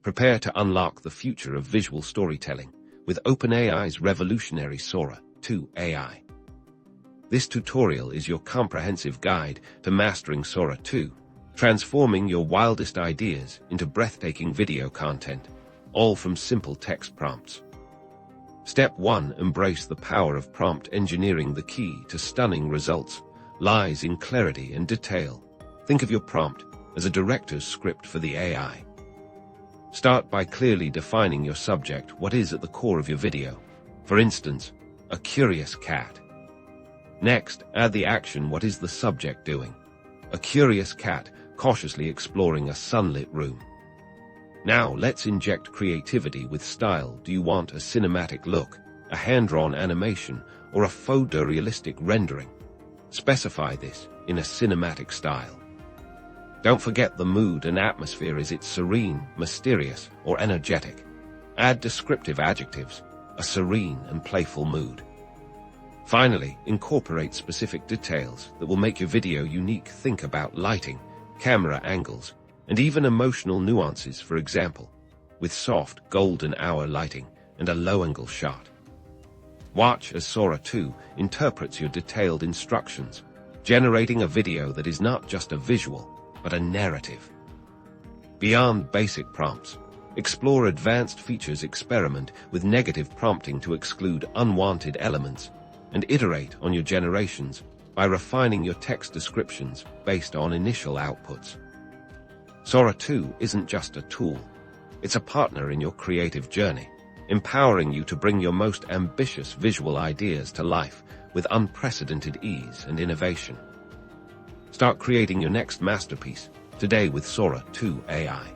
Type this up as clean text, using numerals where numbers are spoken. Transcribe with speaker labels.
Speaker 1: Prepare to unlock the future of visual storytelling with OpenAI's revolutionary Sora 2 AI. This tutorial is your comprehensive guide to mastering Sora 2, transforming your wildest ideas into breathtaking video content, all from simple text prompts. Step 1. Embrace the power of prompt engineering. The key to stunning results lies in clarity and detail. Think of your prompt as a director's script for the AI. Start by clearly defining your subject, what is at the core of your video. For instance, a curious cat. Next, add the action. What is the subject doing? A curious cat cautiously exploring a sunlit room. Now, let's inject creativity with style. Do you want a cinematic look, a hand-drawn animation, or a photorealistic rendering? Specify this in a cinematic style. Don't forget the mood and atmosphere. Is it serene, mysterious, or energetic? Add descriptive adjectives, a serene and playful mood. Finally, incorporate specific details that will make your video unique. Think about lighting, camera angles, and even emotional nuances, for example, with soft golden hour lighting and a low-angle shot. Watch as Sora 2 interprets your detailed instructions, generating a video that is not just a visual, but a narrative. Beyond basic prompts, explore advanced features. Experiment with negative prompting to exclude unwanted elements, and iterate on your generations by refining your text descriptions based on initial outputs. Sora 2 isn't just a tool, it's a partner in your creative journey, empowering you to bring your most ambitious visual ideas to life with unprecedented ease and innovation. Start creating your next masterpiece today with Sora 2 AI.